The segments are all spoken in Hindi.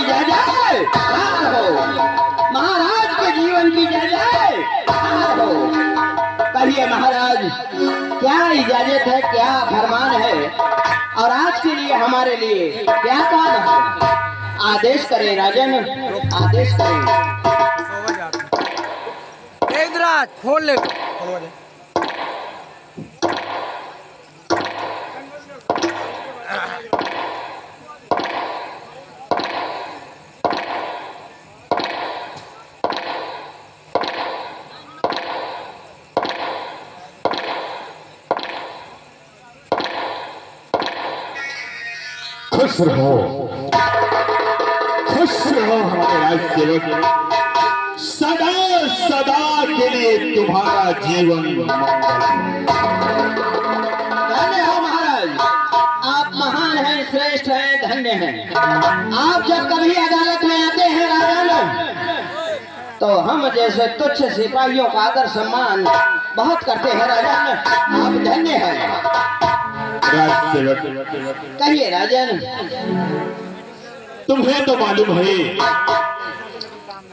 जय जय हो, महाराज के जीवन की जय जय हो। कहिए महाराज, क्या इजाजत है, क्या फरमान है, और आज के लिए हमारे लिए क्या काम है? आदेश करें राजन, आदेश करें। खोल ले। खुश रहो, खुश रहो हमारे राजसेवक, सदा सदा के लिए तुम्हारा जीवन धन्य हो महाराज, आप महान हैं, श्रेष्ठ हैं, धन्य हैं। आप जब कभी अदालत में आते हैं राजन, तो हम जैसे तुच्छ सिपाहियों का आदर सम्मान बहुत करते हैं राजन, आप धन्य हैं। राजसेवक, कहिए राजन। तुम्हें तो मालूम है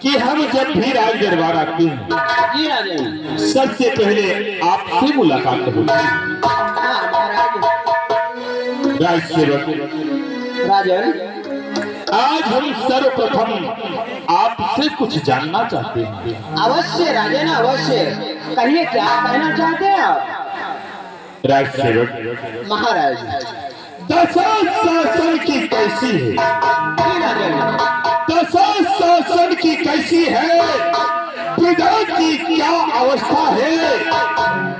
कि हम जब भी राज दरबार आते हैं, जी राजन, सबसे पहले आपसे मुलाकात होती है। हाँ महाराज। राजसेवक राजन, आज हम सर्वप्रथम आपसे कुछ जानना चाहते हैं। अवश्य राजन, अवश्य। कहिए क्या कहना चाहते हैं आप? राजसेवक महाराज, दशाशासन की कैसी है? जी राजन, दशाशासन की कैसी है? प्रजा की क्या अवस्था है?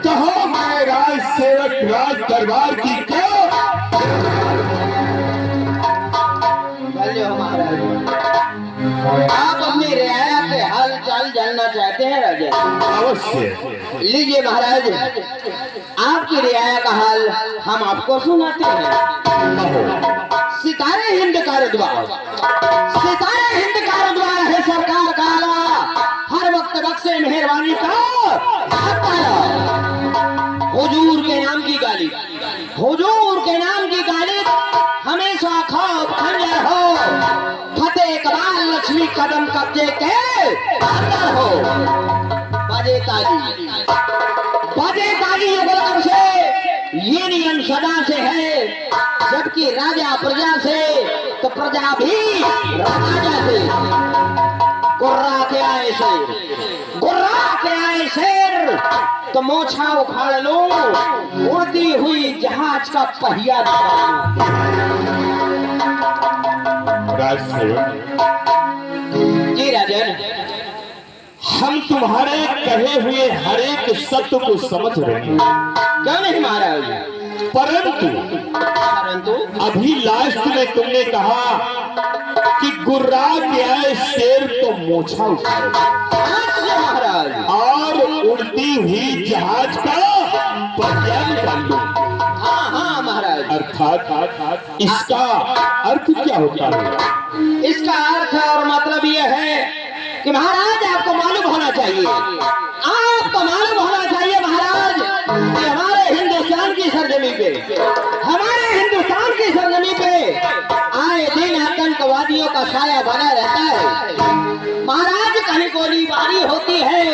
कहो मैं राजसेवक राज दरबार की क्या? बोलिए महाराज, आप अपनी रियाया के हाल चाल जानना चाहते हैं राजन? अवश्य। लीजिए महाराज, आपकी रियाया का हाल हम आपको सुनाते हैं। सितारे हिंद का रुतबा, सितारे हिंद का रुतबा है सरकार काला, हर वक्त बख्शे मेहरबानी का तारा। हुजूर के नाम की गाली, हुजूर के नाम की गाली हमेशा खौफ खंजर हो, फतेह कबाल लक्ष्मी कदम कब्जे के अंदर हो। बाजे ताली, बाजे ताली युगल कब से, ये नियम सदा से है, जबकि राजा प्रजा से तो प्रजा भी राजा से। गुर्रा के आए शेर, गुर्रा के आए शेर, तो मोछा उखाड़ लो, उड़ती हुई जहाज का पहिया राजसेवक जी राजन, हम तुम्हारे कहे हुए हर एक सत्य को समझ रहे हैं, क्यों नहीं महाराज? परंतु अभी लास्ट में तुमने कहा कि गुर्रा के आए शेर तो मोछा उठाए महाराज, और उड़ती हुई जहाज का पहिया निकाल लो। हाँ हाँ महाराज। अर्थात इसका अर्थ क्या होता है? इसका अर्थ और मतलब यह है कि महाराज आपको मालूम होना चाहिए, आपको मालूम होना चाहिए महाराज, कि हमारे हिंदुस्तान की सरजमी पे, हमारे हिंदुस्तान की सरजमी पे आए दिन आतंकवादियों का साया बना रहता है महाराज। कहीं गोलीबारी होती है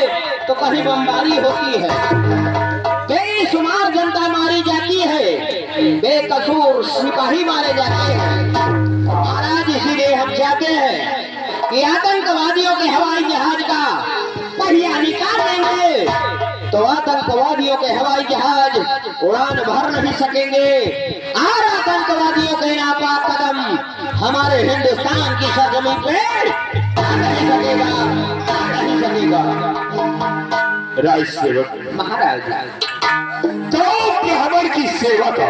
तो कहीं बमबारी होती है, बेशुमार जनता मारी जाती है, बेकसूर सिपाही मारे जाते हैं महाराज। इसीलिए हम चाहते हैं कि आतंकवादियों के हवाई जहाज का पहिया निकाल देंगे तो आतंकवादियों के हवाई जहाज उड़ान भर नहीं सकेंगे, और आतंकवादियों के नापाक कदम हमारे हिंदुस्तान की सरजमी पे आ नहीं सकेगा, आ नहीं सकेगा। राजसेवक महाराज, कौम के हमर की सेवा का,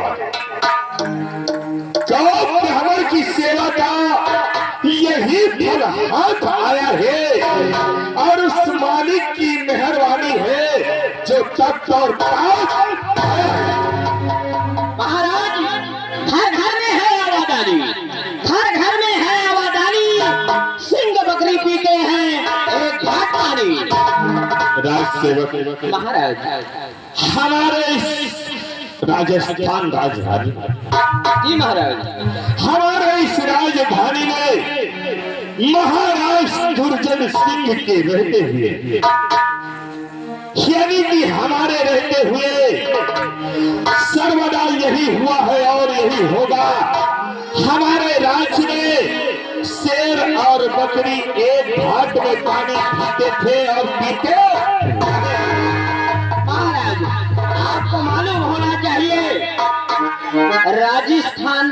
कौम के हमर की सेवा का यही फल हाथ आया है, और उस मालिक की मेहरबानी है जो तख्त और ताज आया है। महाराज, हर घर में है आवादानी, हर घर में है आवादानी, सिंह बकरी पीते हैं एक घाट पानी। राजसेवक महाराज, हमारे इस राजस्थान राजधानी, जी महाराज, हमारे इस राजधानी में महाराज दुर्जन सिंह के रहते हुए, यानी कि हमारे रहते हुए सर्वदा यही हुआ है और यही होगा। हमारे राज्य में शेर और बकरी एक घाट में पानी पीते थे और पीते। महाराज, आपको मालूम होना चाहिए राजस्थान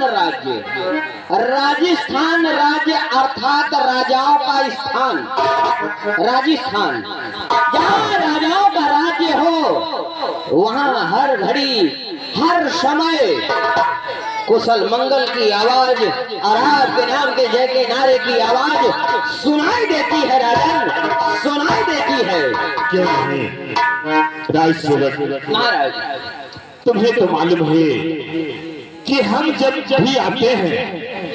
राज्य अर्थात राजाओं का स्थान। राजस्थान जहाँ राजाओं का राज्य हो वहाँ हर घड़ी हर समय कुशल मंगल की आवाज और आपके नाम के जय के नारे की आवाज सुनाई देती है राजन, सुनाई देती है। क्यों नहीं राजसेवक महाराज, तुम्हें तो मालूम है कि हम जब भी आते हैं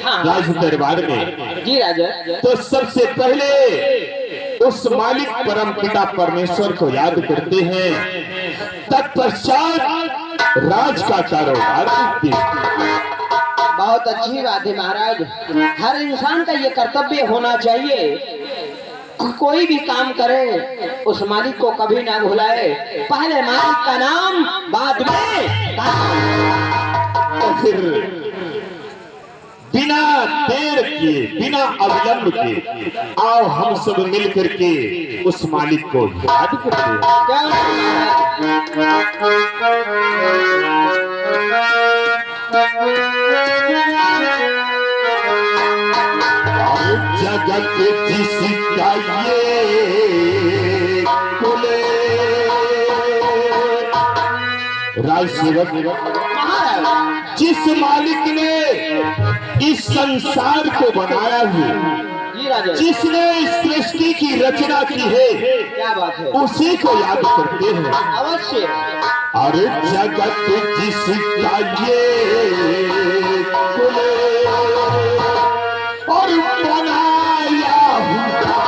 हाँ। राज दरबार में, जी राजा, तो सबसे पहले उस मालिक परम पिता परमेश्वर को याद करते हैं, तत्पश्चात राज का कारोबार करते हैं। बहुत अच्छी बात है महाराज। हर इंसान का ये कर्तव्य होना चाहिए, कोई भी काम करे उस मालिक को कभी ना भुलाए। पहले मालिक का नाम, बाद में तो फिर बिना देर किए, बिना अविलंब के आओ हम सब मिल करके उस मालिक को याद करते हैं। क्या जगत जिसका ये कुले राजसेवक, महाराज, जिस मालिक ने इस संसार को बनाया है, जी राजा, जिसने इस सृष्टि की रचना की है, क्या बात है, उसी को याद करते हैं। अवश्य। अरे जगत जिसका ये कुले और बनाया हुआ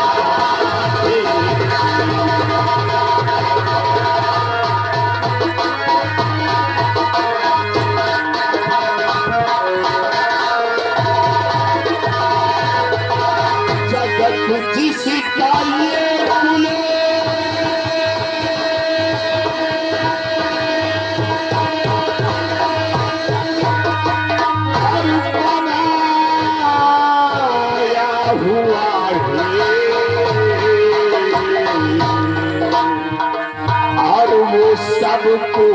जगत जिसका ये कुले और वो सबको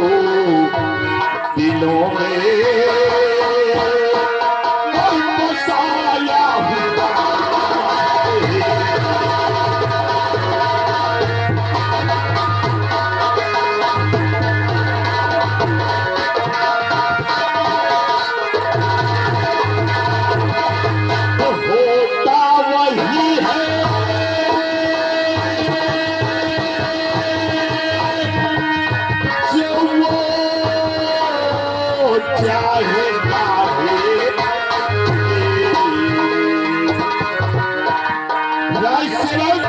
दिलों में और बसाया हुआ होता वही है जो वो चाहेगा राजसेवक,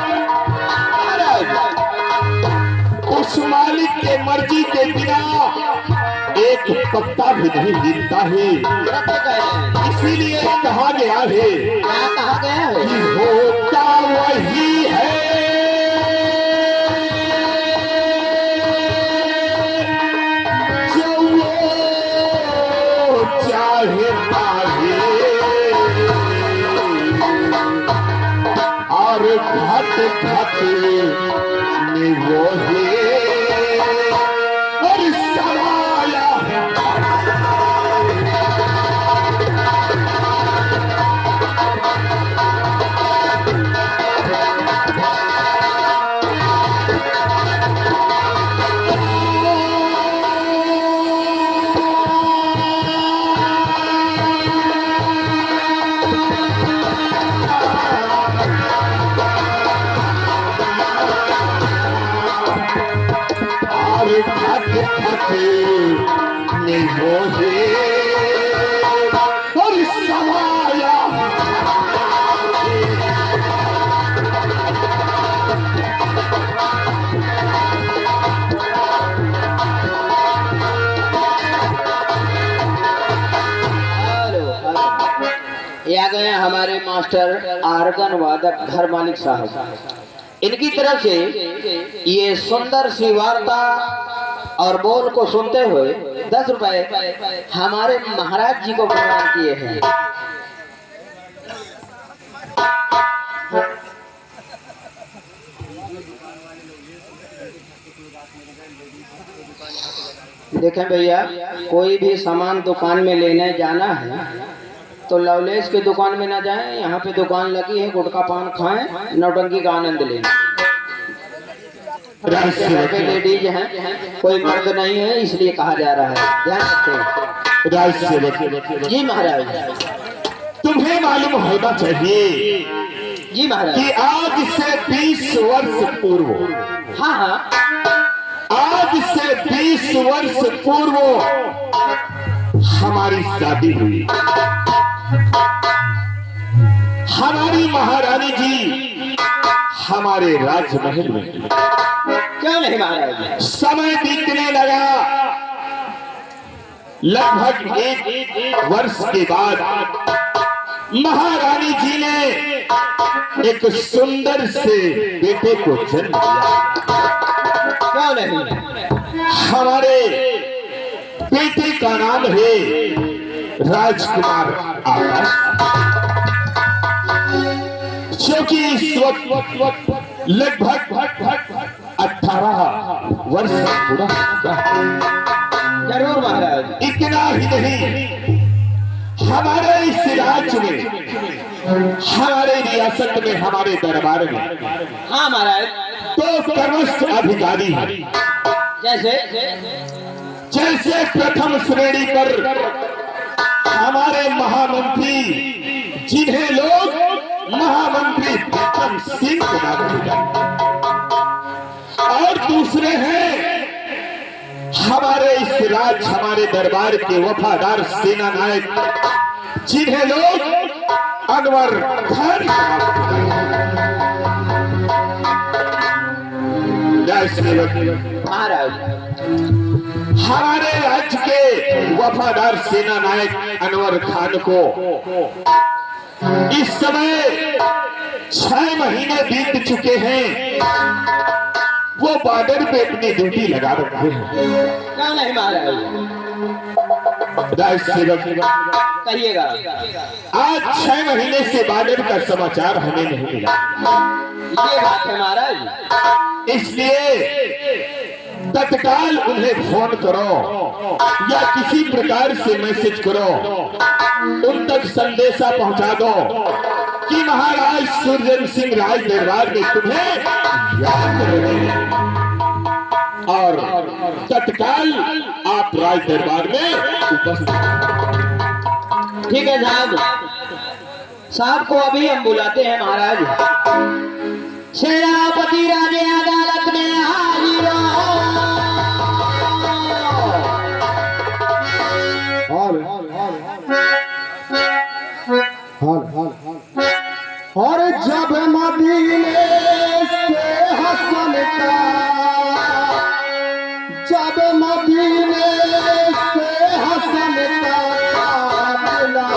उस मालिक के मर्जी के बिना एक पत्ता भी नहीं हिलता है। सत्य कह रहे हैं। इसीलिए कहा गया है क्या कहा गया है? कि होता वही है जो वो चाहेता है और घट घट में वो है और समाया है। और समाया ये आ गए हैं हमारे मास्टर आर्गन वादक घर मालिक साहब। इनकी तरफ से ये सुंदर सी वार्ता और बोल को सुनते हुए 10 रुपए हमारे महाराज जी को प्रदान किए हैं। देखें भैया, कोई भी सामान दुकान में लेने जाना है तो लवलेश की दुकान में ना जाएं। यहाँ पे दुकान लगी है, गुटखा पान खाएं, नौटंकी का आनंद लें। लेडीज हैं, कोई मर्द नहीं है, इसलिए कहा जा रहा है, ध्यान रखें। जी महाराज, तुम्हें मालूम होना चाहिए जी महाराज कि आज से 20 वर्ष पूर्व, हाँ हाँ, आज से 20 वर्ष पूर्व हमारी शादी हुई। हमारी महारानी जी हमारे राजमहल में। क्यों नहीं महाराज? समय बीतने लगा। लगभग एक वर्ष के बाद महारानी जी ने एक सुंदर से बेटे को जन्म दिया। क्यों नहीं? हमारे बेटे का नाम है राजकुमार आकाश, जो कि इस वक्त लगभग 18 वर्ष पूरा हुआ। जरूर महाराज। इतना ही नहीं, हमारे इस राज्य में, हमारे रियासत में, हमारे दरबार में, हाँ महाराज, तो कर्मस्थ अधिकारी हैं। जैसे प्रथम श्रेणी पर हमारे महामंत्री, जिन्हें लोग महामंत्री विक्रम सिंह के नाम से जानते हैं, और दूसरे हैं हमारे इस राज्य, हमारे दरबार के वफादार सेना नायक, जिन्हें लोग अनवर खान के नाम से जानते हैं। महाराज, हमारे राज्य के वफादार सेना नायक अनवर खान को इस समय 6 महीने बीत चुके हैं। वो बॉर्डर पे अपनी ड्यूटी लगा रखे हैं। क्यों नहीं महाराज? राज सेवक, कहिएगा। आज 6 महीने से बॉर्डर का समाचार हमें नहीं मिला। ये बात है महाराज। इसलिए तत्काल उन्हें फोन करो या किसी प्रकार से मैसेज करो, उन तक संदेशा पहुंचा दो कि महाराज सुरजन सिंह राज दरबार में तुम्हें याद कर रहे हैं, और तत्काल आप राज दरबार में उपस्थित। ठीक है साहब, साहब को अभी हम बुलाते हैं महाराज। सेनापति राजे अदालत में हाजिर और जब मदीने से हसन का, जब मदीने से हसन का मिला,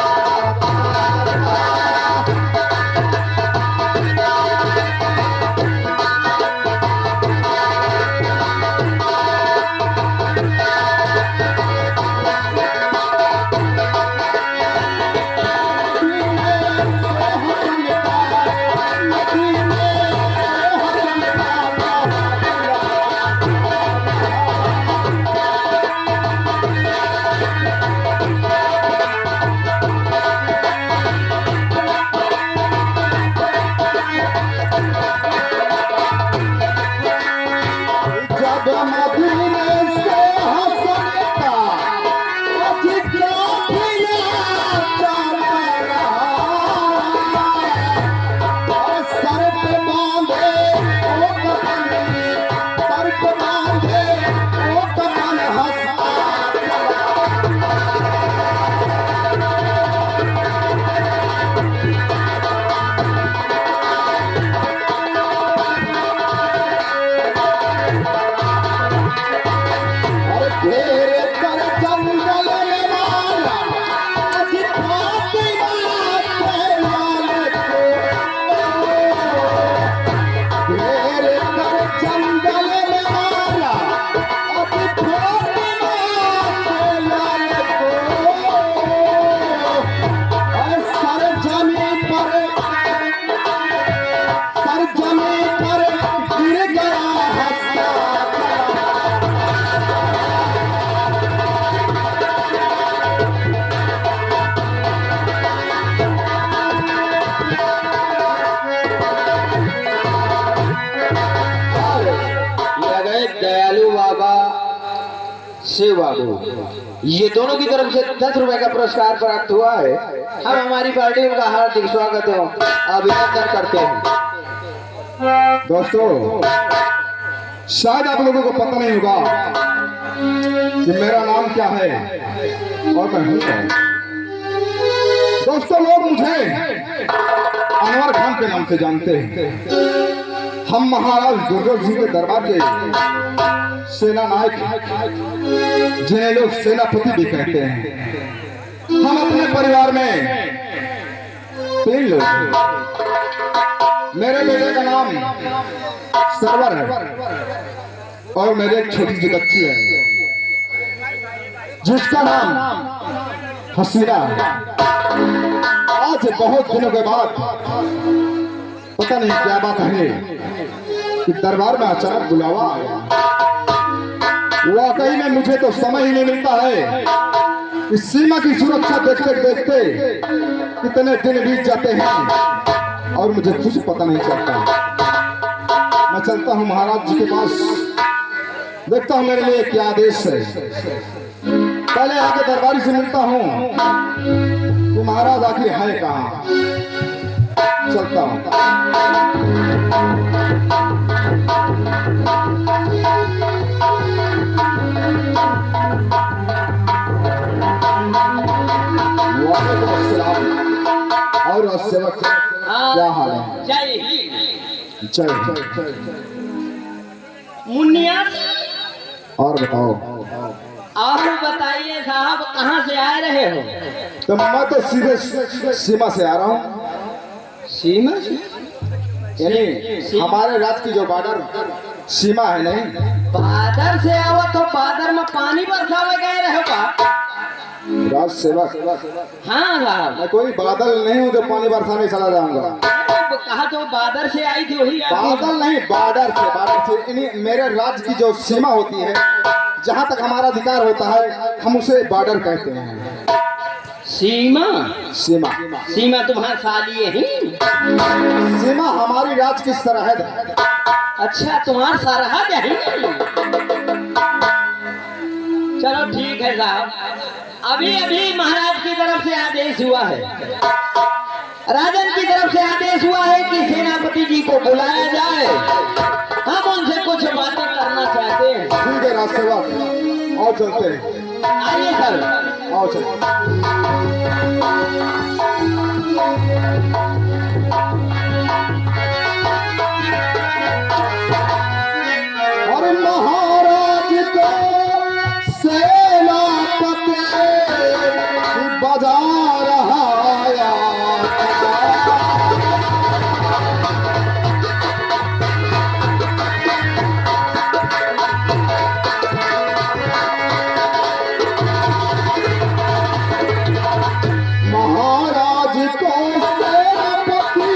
शिव बाबू, ये दोनों की तरफ से 10 रुपए का पुरस्कार प्राप्त हुआ है। हम हमारी पार्टी उनका हार्दिक स्वागत है, अभिनंदन करते हैं। दोस्तों, शायद आप लोगों को पता नहीं होगा कि मेरा नाम क्या है और मैं हूं कौन। दोस्तों, लोग मुझे अनवर खान के नाम से जानते हैं। हम महाराज दुर्गा जी के दरबार के सेना नायक, जिन्हें लोग सेनापति भी कहते हैं। हम अपने परिवार में 3 लोग हैं। मेरे बेटे का नाम सरवर है और मेरे एक छोटी सी बच्ची है जिसका नाम हसीना है। आज बहुत दिनों के बाद पता नहीं क्या बात है कि दरबार में अचानक बुलावा आया। वाकई में मुझे तो समय ही नहीं मिलता है कि सीमा की सुरक्षा देखते देखते कितने दिन बीत जाते हैं और मुझे कुछ पता नहीं चलता। मैं चलता हूँ महाराज जी के पास, देखता हूँ मेरे लिए क्या आदेश है। पहले आके दरबारी से मिलता हूँ कि महाराज आखिर है कहाँ। चलता हूँ। और सेवक, क्या हाल है? जय जय। मुन्निया, और बताओ। आप बताइए साहब, कहाँ से आ रहे हो? तो मैं तो सीधे सीमा से आ रहा हूँ। सीमा से? यानी हमारे राज्य की जो बॉर्डर सीमा है, नहीं बादर से आओ तो बादर में पानी बरसावे गए रहे का? राज सेवक, हाँ साहब, मैं कोई बादल नहीं हूँ जो पानी बरसाने चला जाऊंगा। कहा तो बादर से आई थी वही बादल नहीं, बॉर्डर से। मेरे राज्य की जो सीमा होती है, जहाँ तक हमारा अधिकार होता है, हम उसे बॉर्डर कहते हैं। सीमा? सीमा सीमा तुम्हारे साली ही? सीमा हमारी राज्य की सरहद है। अच्छा, तुम्हारा सरहद है? चलो ठीक है साहब, अभी अभी महाराज की तरफ से आदेश हुआ है, राजन की तरफ से आदेश हुआ है कि सेनापति जी को बुलाया जाए। हम उनसे कुछ बातें करना चाहते हैं। ठीक है राज सेवक, आओ चलते हैं। आइए सर, आओ चलते। और महाराज को सेनापति बजा रहा आया। महाराज को सेनापति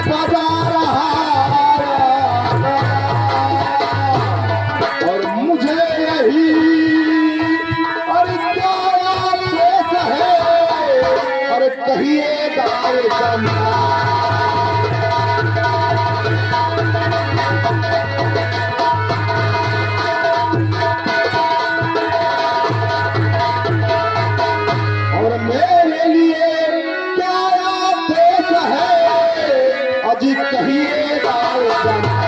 बजा रहा और मुझे यही और क्या आदेश है और कहिए गाय चंदा। और मेरे लिए क्या आदेश है अजी कहिए गाय चंदा।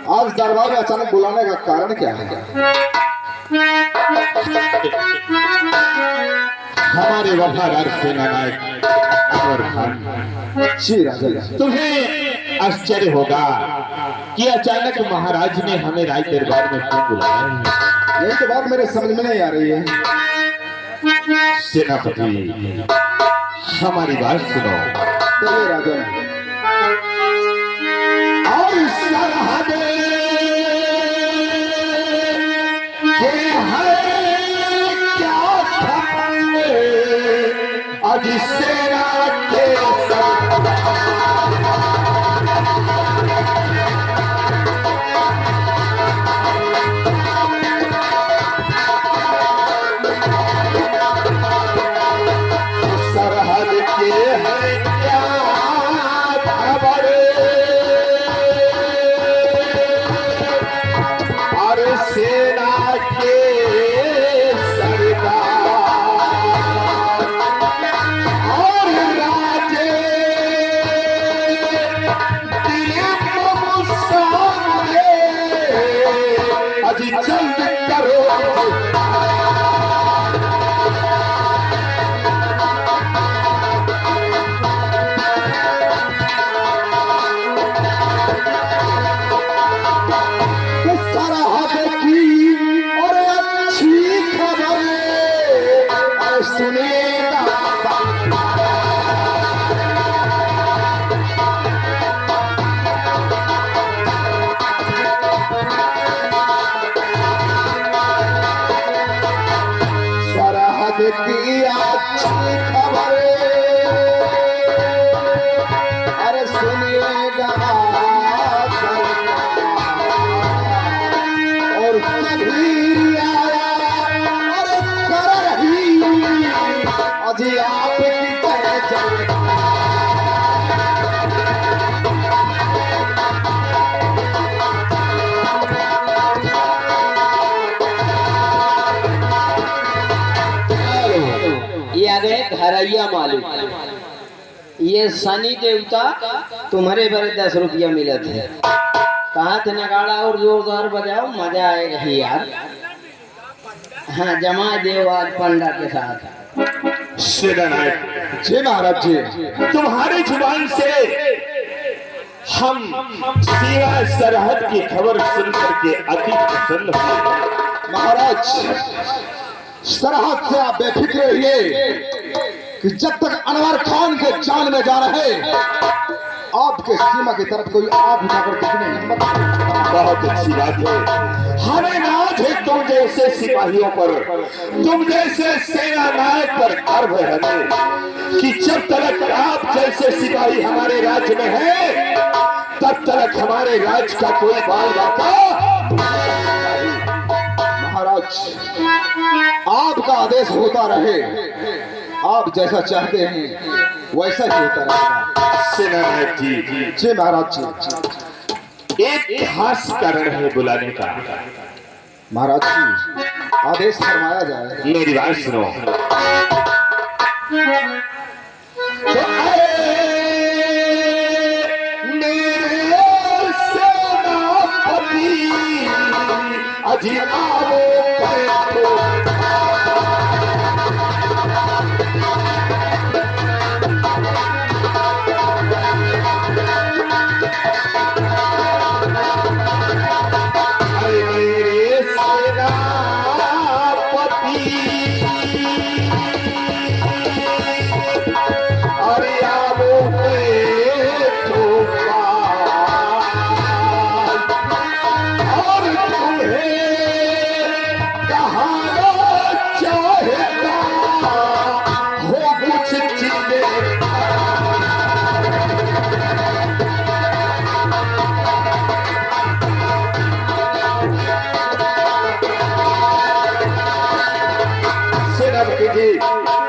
आज दरबार में अचानक बुलाने का कारण क्या है? हमारे वफादार सेना नायक अनवर खान, जी राजा, तुम्हें आश्चर्य होगा कि अचानक महाराज ने हमें राज दरबार में क्यों बुलाया है। यही तो बात मेरे समझ में नहीं आ रही है। सेनापति, हमारी बात सुनो। चलिए राजा। और सरहद के है क्या खबर, आज सेना के अच्छी खबर अरे सुनिएगा और सभी आया अरे कर रही अजी आपकी पहचान ये आ गए घरैया मालिक। ये शनि देवता तुम्हारे बड़े 10 रुपया मिले थे। कहा थे नगाड़ा और जोरदार बजाओ मजा आएगा ही यार। हाँ जमा देव आज पंडा के साथ। सेनानायक जी महाराज जी तुम्हारी जुबान से हम सीमा सरहद की खबर सुन करके अति प्रसन्न हुए। महाराज सरहद से आप बेफिक्र रहिए कि जब तक अनवर खान के जान में जा रहे आपके सीमा की तरफ कोई आप उठाकर दिखने मत। बहुत अच्छी बात है। हमें नाज है तुम जैसे सिपाहियों पर, तुम जैसे सेना नायक पर गर्व है हमें कि जब तक आप जैसे सिपाही हमारे राज्य में है तब तक हमारे राज्य का कोई बाल बाका। महाराज आपका आदेश होता रहे, आप जैसा चाहते हैं वैसा ही होता रहेगा। सेनानायक जी जी महाराज जी एक खास कारण है बुलाने का। महाराज जी आदेश फरमाया जाए। मेरी बात सुनो। तो मेरे सेनापति अजी आओ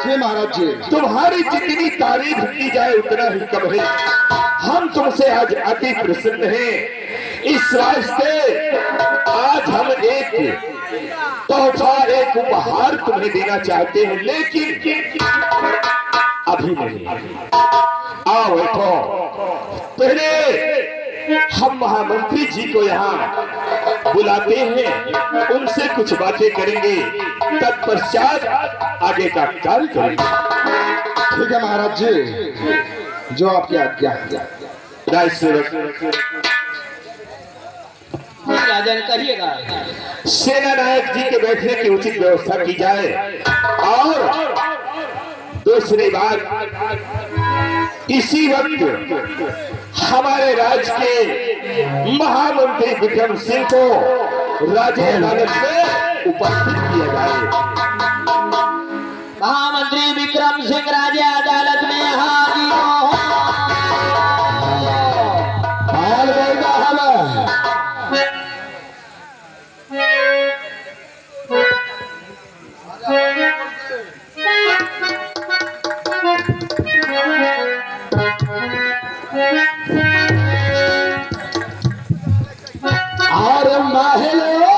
जी महाराज जी तुम्हारी जितनी तारीफ की जाए उतना ही कम है। हम तुमसे आज अति प्रसन्न हैं। इस वास्ते आज हम एक तोहफा एक उपहार तुम्हें देना चाहते हैं, लेकिन अभी नहीं। आओ बैठो। पहले हम महामंत्री जी को यहाँ बुलाते हैं, उनसे कुछ बातें करेंगे, तत्पश्चात आगे का कार्य करेंगे। ठीक है महाराज जी जो आपकी आज्ञा है। राय सेवक राजन करिएगा। सेना नायक जी के बैठने की उचित व्यवस्था की जाए। और दूसरी बात, इसी वक्त हमारे राज्य के महामंत्री विक्रम सिंह को राज्य अदालत में उपस्थित किया जाए। महामंत्री विक्रम सिंह राज्य अदालत में हाजिर हो। हाल बोलता हमें और महलों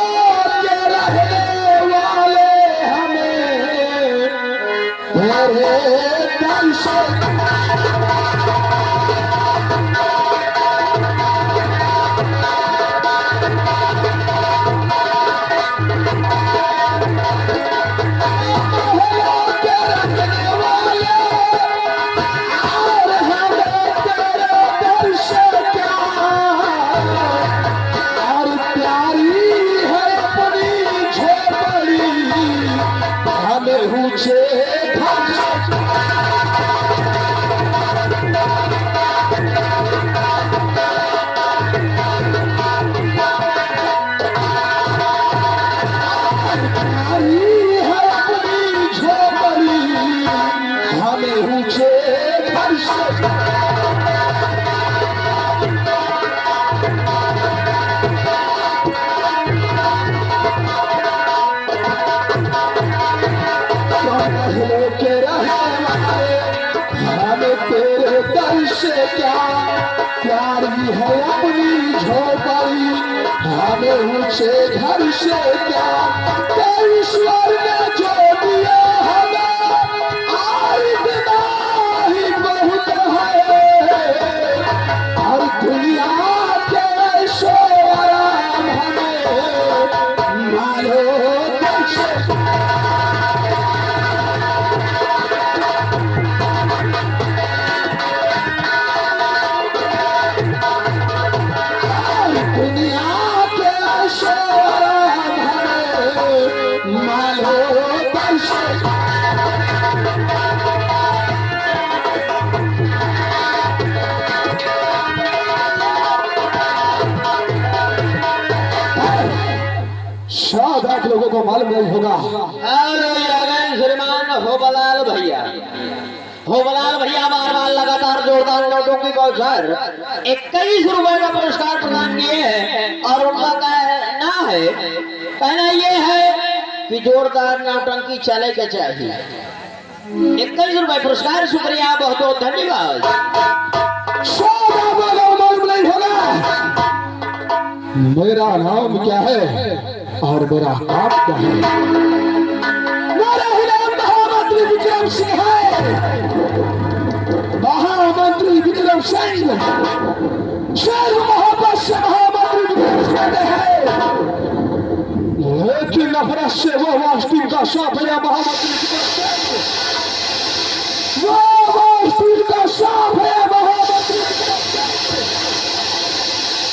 के रहने वाले हमें तेरे दर्शन ऊंचे हमें तेरे दर से क्या प्यारी है अपनी झोपड़ी, हमें ऊंचे घर से क्या ईश्वर ने जो दिया हमें आई ही बहुत है, और दुनिया के सो आराम हमें मारो कैसे। शायद आप लोगों को मालूम नहीं होगा। श्रीमान होबलाल भैया, होबलाल भैया बार बार लगातार जोरदार नोटों की कौशल 21 रुपए का पुरस्कार प्रदान किए हैं, और उनका कहना ये है कि जोरदार नौटंकी चले के चाहिए। 21 रुपए पुरस्कार, शुक्रिया, बहुत बहुत धन्यवाद। शायद आप लोगों को मालूम नहीं होगा मेरा नाम क्या है और मेरा काम क्या है। मेरा नाम महामंत्री विक्रम सिंह है, महामंत्री विक्रम सिंह। सर्व महापश्य महामंत्री विक्रम सिंह है, लेकिन नफरत से वो वास्तविक का साफ है महामंत्री विक्रम सिंह, वो वास्तविक का साफ है महामंत्री विक्रम सिंह।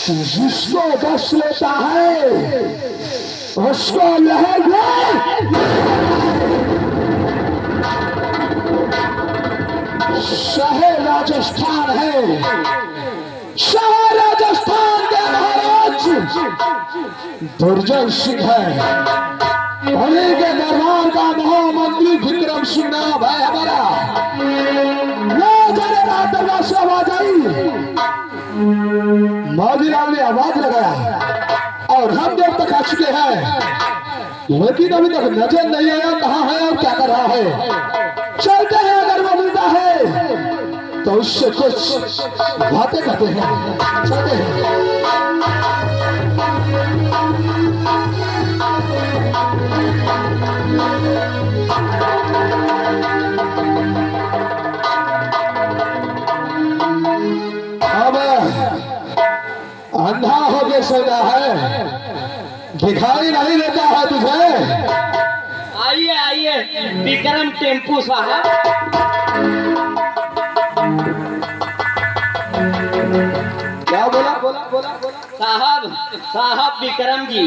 जिसको दस लेता है उसको लहर शहर राजस्थान है, शहर राजस्थान के महाराज दुर्जय सिंह है, उन्हीं के दरबार का महामंत्री विक्रम सिंह नाम है हमारा। रात दरबार से आवाज आई, मौजीराम ने आवाज लगाया और हम देर तक आ चुके हैं, लेकिन अभी तक नजर नहीं आया कहाँ है और क्या कर रहा है। चलते हैं, अगर वो मिलता है तो उससे कुछ बातें करते हैं। चलते हैं। अंधा हो के सोना है, दिखाई नहीं देता है तुझे। आइए आइए विक्रम टेम्पू साहब। क्या बोला बोला बोला साहब, साहब विक्रम जी।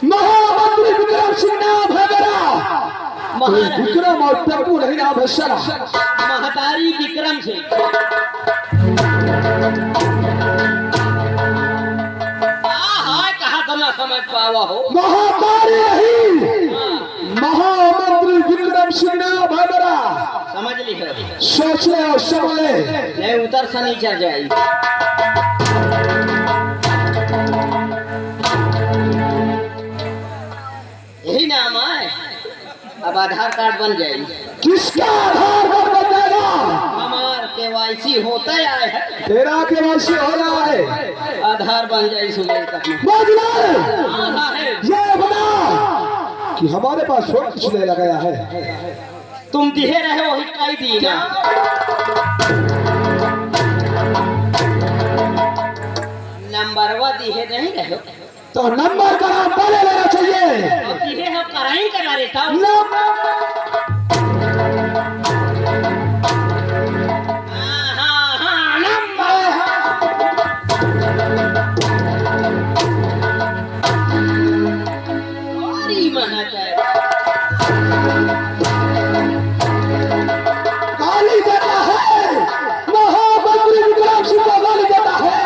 महामंत्री विक्रम सिंह नाम है मेरा, विक्रम और टेम्पू नहीं नाम है साला। महतारी विक्रम सिंह। कहा तो ना समझ पावा हो। महातारी नहीं, महामंत्री विक्रम सिंह नाम है मेरा। समझ ली है, सोच ले और समझ ले, नहीं उतर सा नहीं चढ़ जाएगी। यही नाम है, अब आधार कार्ड बन जाएगी। किसका आधार कार्ड बन जाएगा? हमार KYC होता ही आए है। तेरा KYC हो रहा है, आधार बन जाए सुबह तक में। ये बता कि हमारे पास वोट किसने लगाया है? तुम दिहे रहे वही कई दी ना। नंबरवा दिहे नहीं रहे तो नंबर का नाम पहले लेना चाहिए। दिहे हम कराई करा रहे था। गाली देता है, महामंत्री विक्रम सिंह को गाली देता है।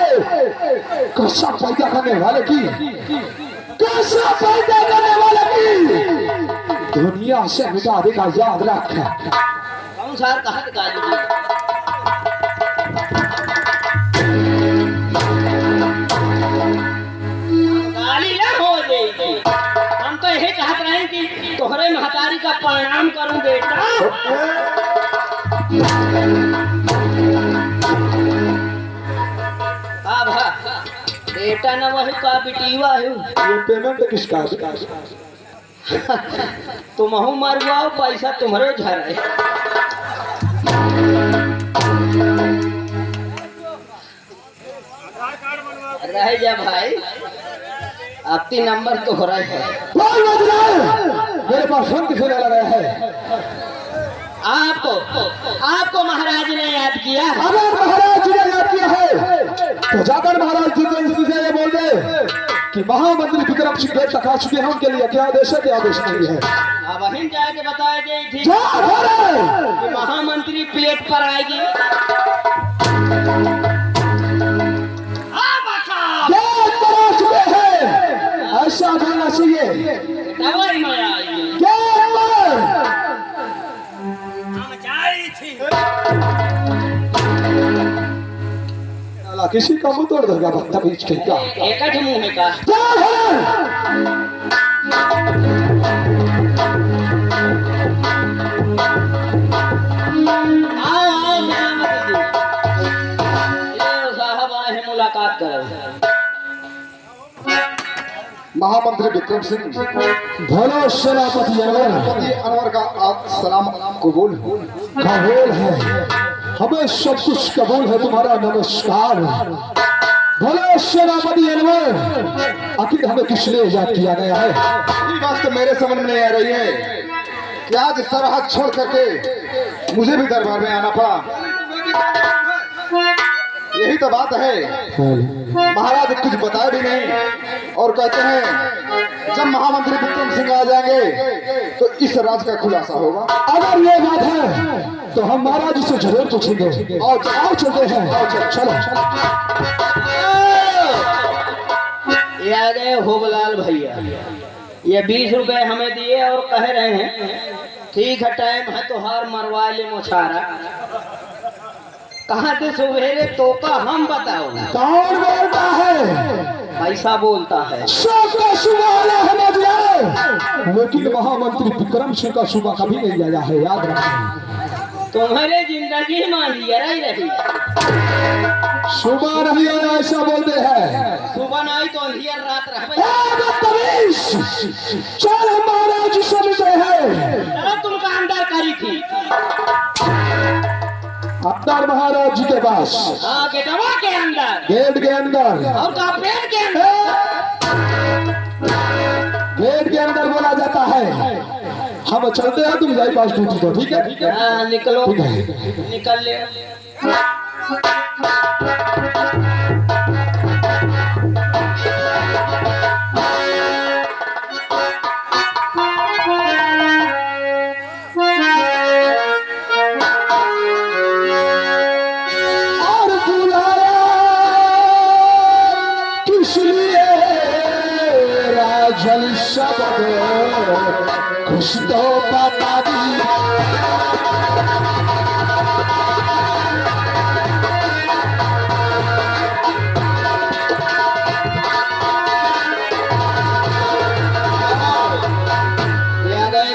कैसा पैदा करने वाले की, कैसा पैदा करने वाले की दुनिया से मिटा देगा, याद रख। कौन सार कहा गाली जी? गाली ना हो जाएगी। हम तो यही चाहते रहे कि तोहरे महतारी का प्रणाम करूं बेटा। अब बेटा न वही का बिटिया है। ये पेमेंट किसका? तुम हूँ मरवाओ, पैसा तुम्हारे घर है। रह जा भाई, अब 3 नंबर तो हो रहा है। मेरे पास फोन किसे लगा है? आपको महाराज ने याद किया। अगर महाराज जी ने याद किया है तो जाकर महाराज जी से ये बोल दे कि महामंत्री विक्रम सिंह गेट तक आ चुके हैं, उनके लिए क्या आदेश है, क्या आदेश नहीं है। अब वहीं जाके बताया गई थी कि महामंत्री प्लेट पर आएगी। गेट पर आ चुके हैं, ऐसा जाना चाहिए। दवाई में आएगी। गेट पर किसी का मुंह तोड़ देगा बदतमीज कहेगा। एक ही मुंह में का साहब आए हैं मुलाकात करो। महामंत्री विक्रम सिंह भलो सेनापति अनवर का आप सलाम कबूल है। हमें सब कुछ कबूल है, तुम्हारा नमस्कार। भलो सेनापति अनवर, आखिर हमें किस लिए याद किया गया है? ये बात तो मेरे समझ में नहीं आ रही है कि आज सरहद छोड़ करके मुझे भी दरबार में आना पड़ा। यही तो बात है। महाराज कुछ बताए भी नहीं और कहते हैं जब महामंत्री विक्रम सिंह आ जाएंगे तो इस राज का खुलासा होगा। अगर ये बात है तो हम महाराज से जरूर पूछेंगे। और आओ चलते हैं, चलो। ये आ गए होबलाल भैया, ये 20 रुपए हमें दिए और कह रहे हैं ठीक है टाइम है तो हार मरवा ले मोछारा। कहाँ से सुबेरे तो का हम बताओ। कौन बोलता है? पैसा बोलता है। सबका सुबह लेकिन महामंत्री विक्रम सिंह का सुबह कभी नहीं आया है, याद रखना। तुम्हारे जिंदगी मांगी रही सुबह नहीं आया ऐसा बोलते हैं। सुबह नहीं तो अंधियर रात रह। चल महाराज से मिलते हैं। तुम का अंदर करी थी अवतार महाराज जी के पास। गेटवा के अंदर, गेट के अंदर और का पेड़ के अंदर। गेट के अंदर बोला जाता है। हम चलते हैं, तुम जाए पास ड्यूटी को, ठीक है? हाँ निकलो, ठीक है। निकल ले। कुछ तो बता दी।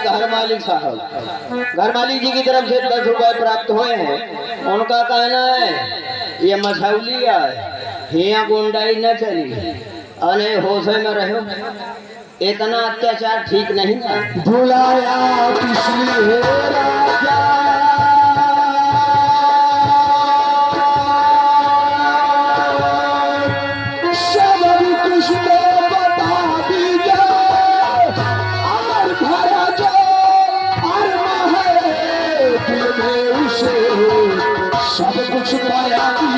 घर मालिक साहब, घर मालिक जी की तरफ से 10 रुपए प्राप्त हुए हैं। उनका कहना है ये मछौली है, हिया गुंडाई न चली, अने होशे में रहो। इतना अत्याचार ठीक नहीं ना। बुलाया किसलिए राजा, सब कुछ तो बता दीजिए। और भरा जो अरमा है दिल में उसे सब कुछ पाया दी।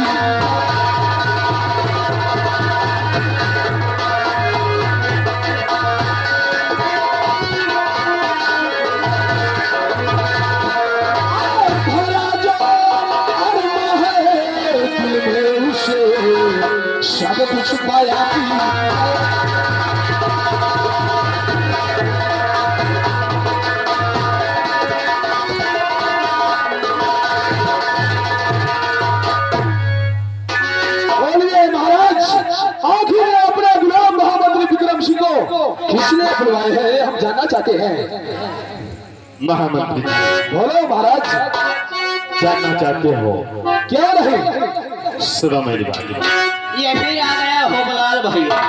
किसने बुलवाए हैं हम जानना चाहते हैं। महामंत्री जी, बोलो महाराज, जानना चाहते हो? क्या नहीं? सुनो मेरी बात। ये भी आ गया होबलाल भैया।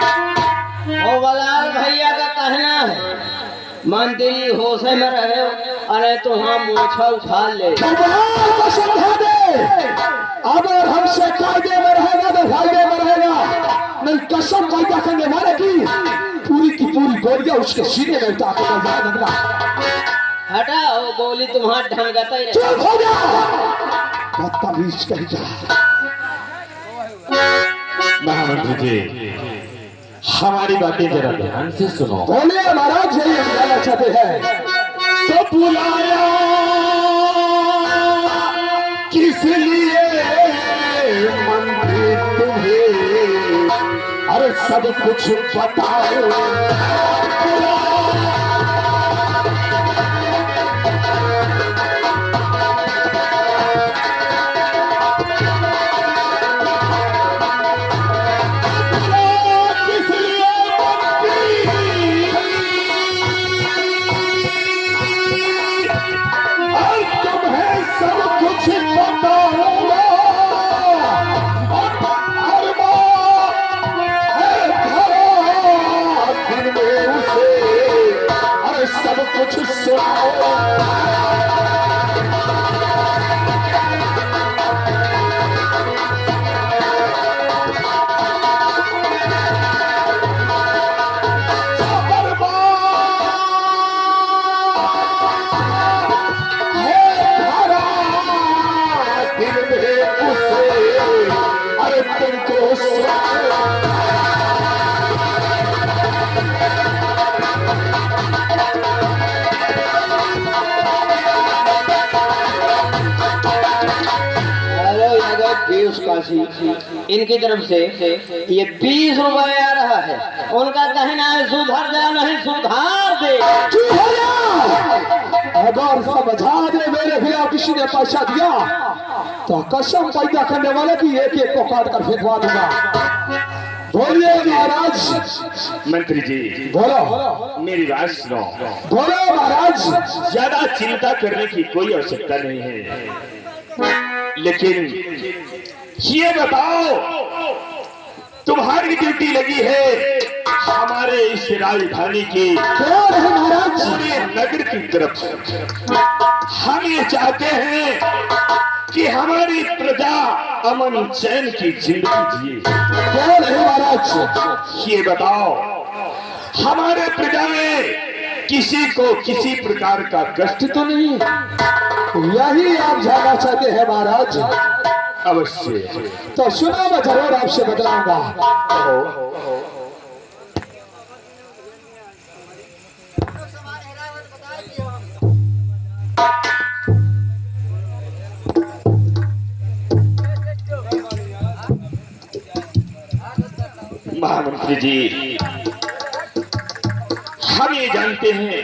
होबलाल भैया का कहना है मंत्री होशे में रहे, अरे तो हम मोछा उठा ले। भगवान को समझा दे, अगर हमसे कायदे में रहेगा तो फायदे में रहेगा, नहीं कसम वायदा करने वाले की पूरी गोलियां उसके सीने में उतार कर लगना। हटाओ गोली तुम्हारा ढंगता ही चुप हो जा, बदतमीज कहीं जा। महामंत्री जी, हमारी बातें जरा ध्यान से सुनो। बोले महाराज, यही हम जानना चाहते हैं। तो बुलाया किस लिए मंत्री तुम्हें? अरे सब कुछ बताओ। किस लिए तुम्हें सब कुछ बताऊंगा। फिर में उसे अरे सब कुछ सुनाओ। अरे तुमको हेलो यादव पीयूष काशी, इनकी तरफ से ये 20 रुपए आ रहा है। उनका कहना है सुधर जा, नहीं सुधार दे। चुप हो जा, अगर समझा दे मेरे खिलाफ किसी ने पैसा दिया तो कसम पैदा करने वाले की एक एक को काट कर फेंकवा दूंगा। बोलिए महाराज। मंत्री जी, बोलो मेरी बात सुनो। बोलो महाराज। ज्यादा चिंता करने की कोई आवश्यकता नहीं है, लेकिन ये बताओ, तुम्हारी ड्यूटी लगी है हमारे इस राजधानी की क्या नहीं महाराज? पूरे नगर की तरफ से। हम ये चाहते हैं कि हमारी प्रजा अमन चैन की जिंदगी जिए। क्या नहीं महाराज? ये बताओ, हमारे प्रजा में किसी को किसी प्रकार का कष्ट तो नहीं? यही आप जानना चाहते हैं महाराज? अवश्य। तो सुनो, मैं जरूर आपसे बतलाऊंगा। महामंत्री जी, हम ये जानते हैं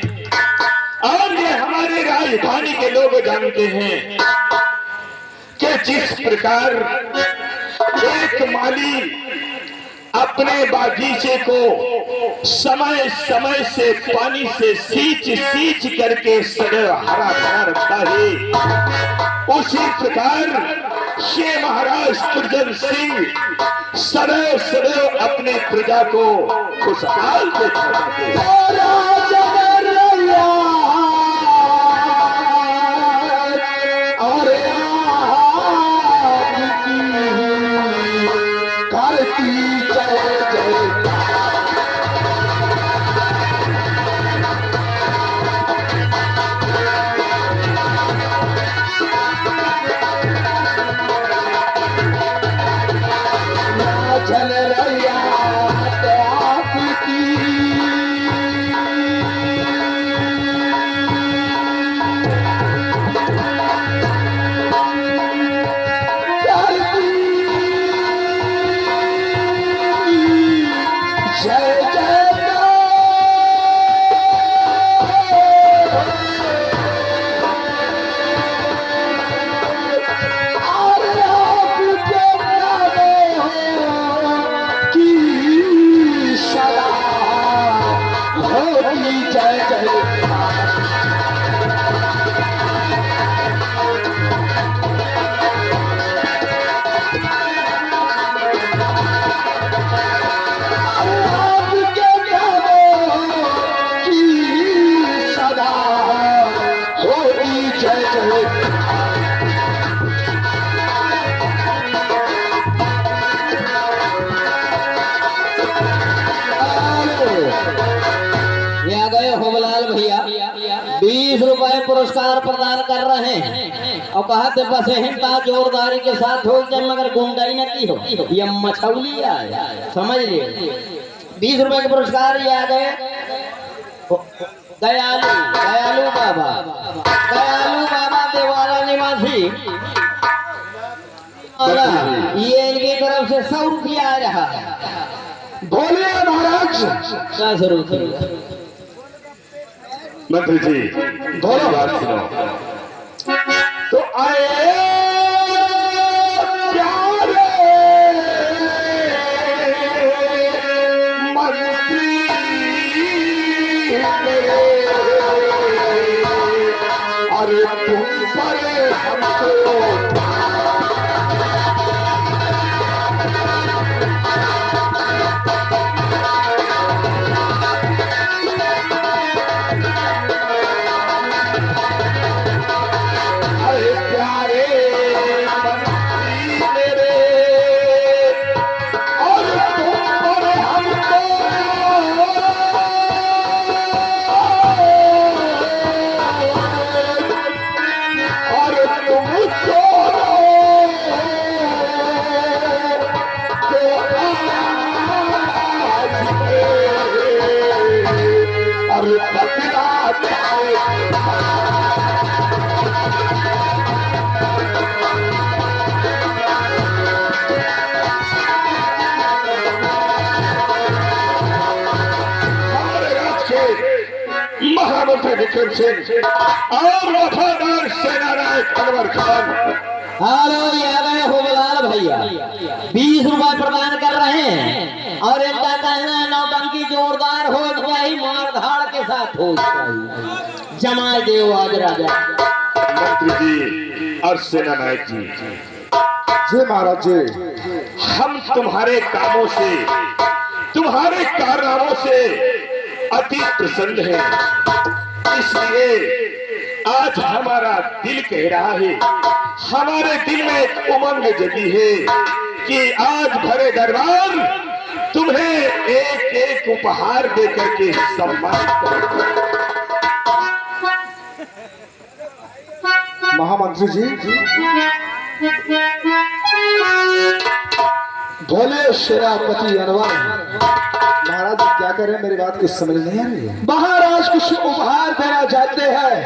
और ये हमारे राजधानी के लोग जानते हैं कि जिस प्रकार एक माली अपने बागीचे को समय समय से पानी से सींच करके सदैव हरा भरा रखता है, उसी प्रकार ये महाराज दुर्जन सिंह सदैव अपने प्रजा को खुशहाल देखना चाहते हैं। पुरस्कार प्रदान कर रहे हैं और कहते बस हिंदा जोरदारी के साथ हो जाए मगर गुंडाई न की हो। ये मछौली है, समझ लिए। 20 रुपए के पुरस्कार ये आ गए दयालु दयालु बाबा देवारा निवासी, और ये इनकी तरफ से 100 रुपया आ रहा है। बोलिए महाराज। क्या जरूरत है? मंत्री जी बोलो। बात सुनो। तो आए प्यारे मंत्री मेरे, अरे तुम पर हमको महामंत्री विक्रम सिंह और वफादार सेनानायक अनवर खान। हेलो, ये आ गए होलाल भैया 20 रुपए प्रदान कर रहे हैं और इनका कहना है नौटंकी जोरदार हो चाहिए, मार धाड़ के साथ हो चाहिए। जमाए देव आज राजा। मंत्री जी और सेनानायक जी, जी महाराज जी, हम तुम्हारे कामों से, तुम्हारे कारनामों से अति प्रसन्न हैं। इसलिए आज हमारा दिल कह रहा है, हमारे दिल में एक उमंग जगी है कि आज भरे दरबार तुम्हें एक एक उपहार देकर के सम्मानित करें। महामंत्री जी, बोले सेनापति अनवर। महाराज क्या कह रहे हैं, मेरी बात कुछ समझ नहीं आ रही है। महाराज कुछ उपहार देना चाहते हैं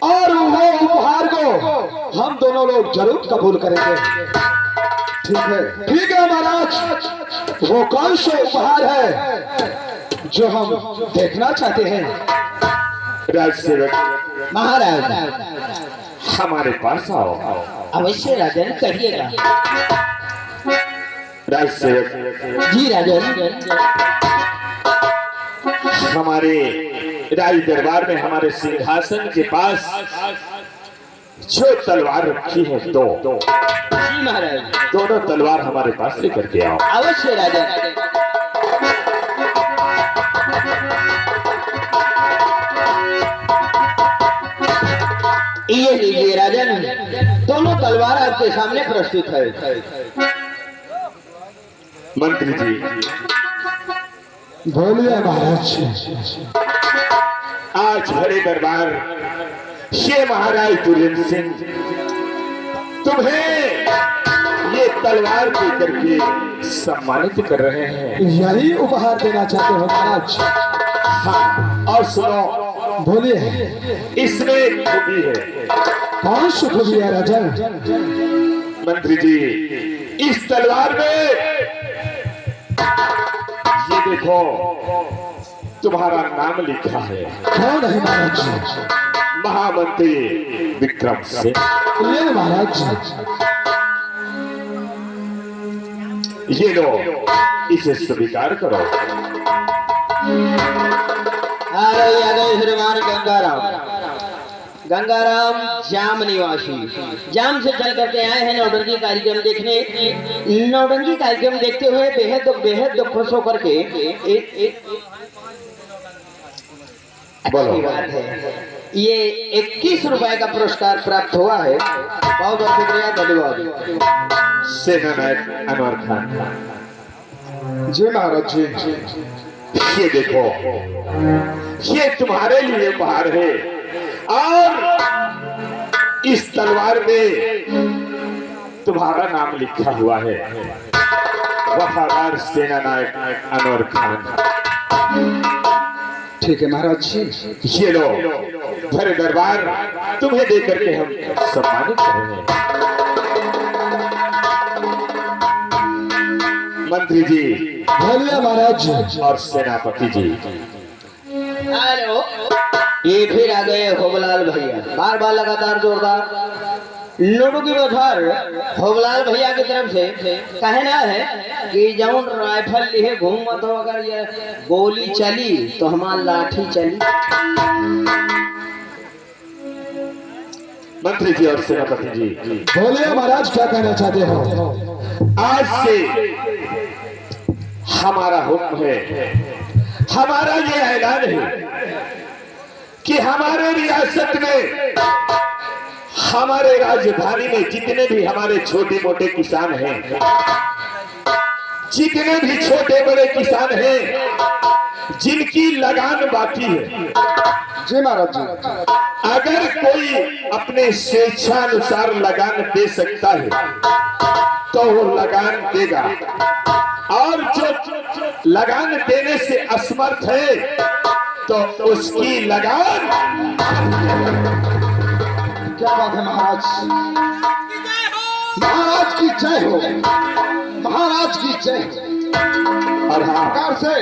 और वो उपहार को हम दोनों लोग जरूर कबूल करेंगे। ठीक है महाराज। वो कौन से उपहार है जो हम देखना चाहते हैं? राजसेवक महाराज हमारे पास आओ। अवश्य राजन, कहिएगा। राजसेवक जी राजन। हमारे राज दरबार में हमारे सिंहासन के पास जो तलवार रखी है, दो जी महाराज। दोनों तलवार हमारे पास लेकर के आओ। अवश्य राजन। ये लीजिए राजन, दोनों तलवार आपके सामने प्रस्तुत है। मंत्री जी, बोलिए महाराज। आज भरे दरबार ये महाराज दुर्जन सिंह तुम्हें ये तलवार देकर के सम्मानित कर रहे हैं। यही उपहार देना चाहते हो महाराज? हाँ, और सुनो, बोलिए। इसमें खूबी है। कौन सी खूबी है राजन? मंत्री जी, इस तलवार में ये देखो तुम्हारा नाम लिखा है। कौन है महाराज? महामंत्री विक्रम सिंह। ये महाराज। ये लो, इसे स्वीकार करो। श्रीमान गंगाराम जाम निवासी, जाम से चल करके आए हैं नौटंकी कार्यक्रम देखने। नौटंकी कार्यक्रम देखते हुए बेहद खुश होकर के एक अच्छी बात है, ये 21 रुपए का पुरस्कार प्राप्त हुआ है। बहुत बहुत शुक्रिया, धन्यवाद। सेनानायक अनवर खान। जी महाराज जी। ये देखो, ये तुम्हारे लिए उपहार है और इस तलवार में तुम्हारा नाम लिखा हुआ है, वफादार सेना नायक अनवर खान। ठीक है महाराज जी। ये लो भरे दरबार तुम्हें देकर के हम सम्मानित करेंगे। मंत्री जी बोलिए महाराज जी। और सेनापति जी। हेलो, ये फिर आ गए होबलाल भैया, बार बार लगातार जोरदार लूडो की बौछार होबलाल भैया की तरफ से कहना है कि जौन राइफल लिए घूमत हो, अगर ये गोली चली तो हमार लाठी चली। मंत्री जी और सेनापति जी, बोलिए महाराज, क्या कहना चाहते हो? आज से हमारा हुक्म है, हमारा ये ऐलान है कि हमारे रियासत में, हमारे राजधानी में जितने भी हमारे छोटे मोटे किसान हैं, जितने भी छोटे बड़े किसान हैं जिनकी लगान बाकी है, जी महाराज जी। अगर कोई अपने स्वेच्छानुसार लगान दे सकता है तो वो लगान देगा, और जो लगान देने से असमर्थ है तो उसकी लगान। क्या बात है महाराज, महाराज की जय हो, महाराज की जय हो। और हाँ प्रकार से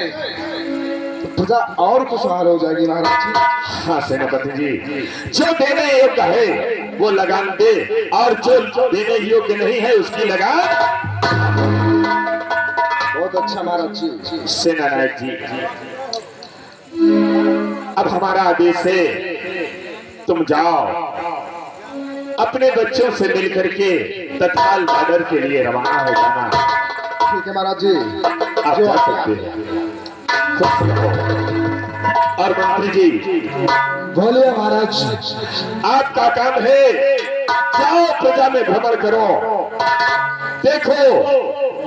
प्रजा और खुशहाल हो जाएगी महाराज जी। हाँ सेनापति जी, जो देने योग्य है वो लगान दे, और जो देने योग्य नहीं है उसकी लगान। बहुत अच्छा महाराज जी। सेना नायक जी, अब हमारा आदेश है, तुम जाओ अपने बच्चों से मिलकर के तत्काल बॉर्डर के लिए रवाना हो जाना। ठीक है महाराज जी। आप जा सकते हैं। खुश रहो। और मंत्री जी, बोलिए महाराज जी। आपका काम है, जाओ प्रजा में भ्रमण करो, देखो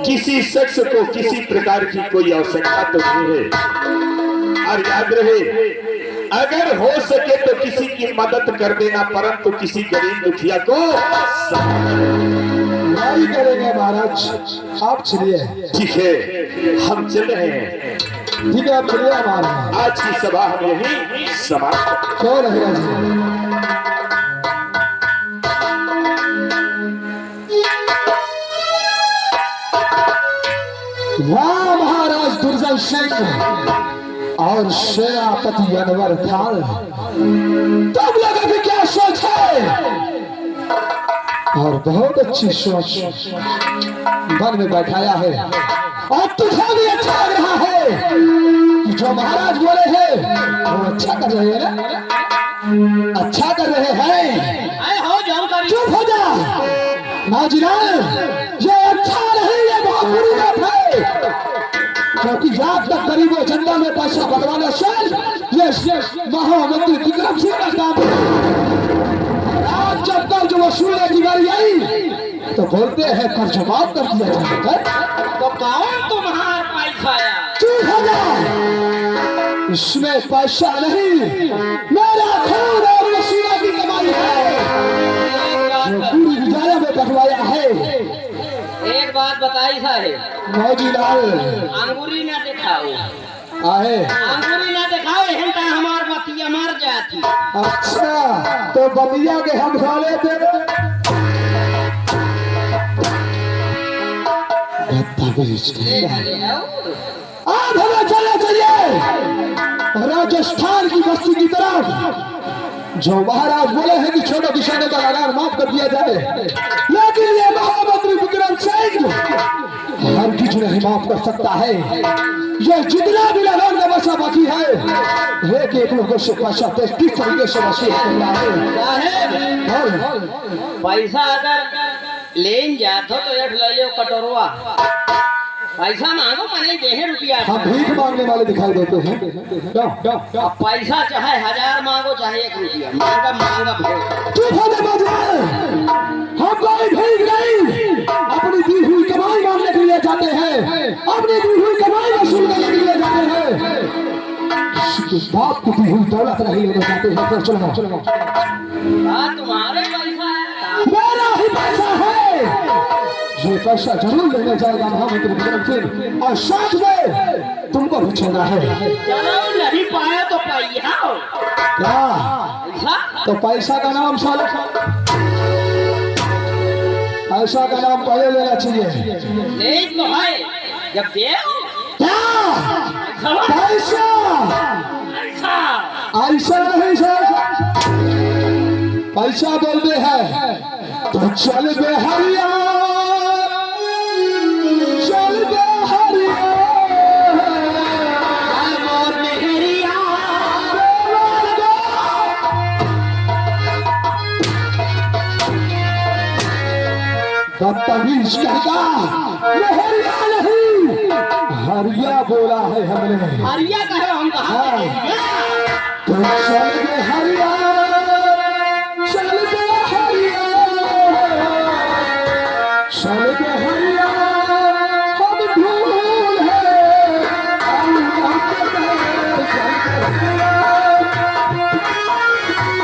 किसी शख्स को किसी प्रकार की कोई आवश्यकता तो नहीं है, और याद रहे अगर हो सके तो किसी की मदद कर देना, परंतु किसी गरीब दुखिया को नहीं करेंगे महाराज। आप चलिए। ठीक है, हम चल रहे हैं। ठीक है, आप चलिए महाराज। आज की सभा हम यही समाप्त। क्यों नहीं राजी? वाह महाराज दुर्जन सिंह और सेनापति अनवर खान, तुम लोगों की क्या सोच है? और बहुत अच्छी सोच मन में बैठाया है, और तुझे भी अच्छा लग रहा है कि जो महाराज बोले हैं वो अच्छा कर रहे हैं ना? अच्छा कर रहे हैं। अरे हो जाओ कभी। चुप हो जा नाजिरान, ये अच्छा नहीं, ये बहुत बुरी बात है, क्योंकि आज तक गरीबों जनता में पैसा बटवाने से ये महामंत्री विक्रम सिंह का काम है। आज जब कर्ज वसूलने की बारी आई तो बोलते हैं कर्ज माफ कर दिया जाएगा। तो कौन तुम्हारा पैसा आया? चुप हो जा, इसमें पैसा नहीं, मेरा खून और वसूला की कमाई है, जो पूरी गुजारा में बटवाया है। एक बात बताई साहेब, मौजीलाल अंगूरी ना दिखाओ, आए। अंगूरी ना दिखाओ, हिंदा हमार बतिया मर जाती। अच्छा, तो बतिया के हम खा लेते। आज हमें चलना चाहिए राजस्थान की बस्ती की तरफ। जो महाराज बोले हैं कि छोटे किसानों का लगान माफ कर दिया जाए, लेकिन ये महामंत्री विक्रम सिंह हर किसी नहीं माफ कर सकता है। ये जितना भी लगान का पैसा बाकी है, एक लोगों से पैसा किस तरीके से वसूल करना है। साहेब, पैसा अगर लेन जातो तो एक ले लो कटोरवा, पैसा मांगो मने देहे रुपया। हम भीख मांगने वाले दिखाई देते हैं। अब पैसा चाहे 1000 मांगो चाहे 1 रुपया, मांगा मांगा भोग। चुप हो जा बाबूलाल, हम कोई भीख नहीं, अपनी दी हुई कमाई मांगने के लिए जाते हैं, अपनी दी हुई कमाई वसूल करने के लिए जाते हैं। उसके बाप की दी हुई दौलत नहीं लेना चाहते हैं तो चलो चलो तुम्हारे पैसा है मेरा ही पैसा है। ये पैसा जरूर लेने जाएगा महामंत्री विक्रम सिंह और साथ में तुमको भी छोड़ा है। चलो नहीं पाया तो पैसा क्या पैसा तो पैसा का नाम साले पैसा का नाम पहले लेना चाहिए। नहीं तो है जब देव क्या पैसा पैसा ऐसा नहीं सर पैसा बोलते हैं तो चल बे हरिया चल बे हरिया मोर मेहरिया बदतमीज कहता ये हरिया नहीं हरिया बोला है हमने। हरिया कहे हम कहा हाँ। तो चल बे हरिया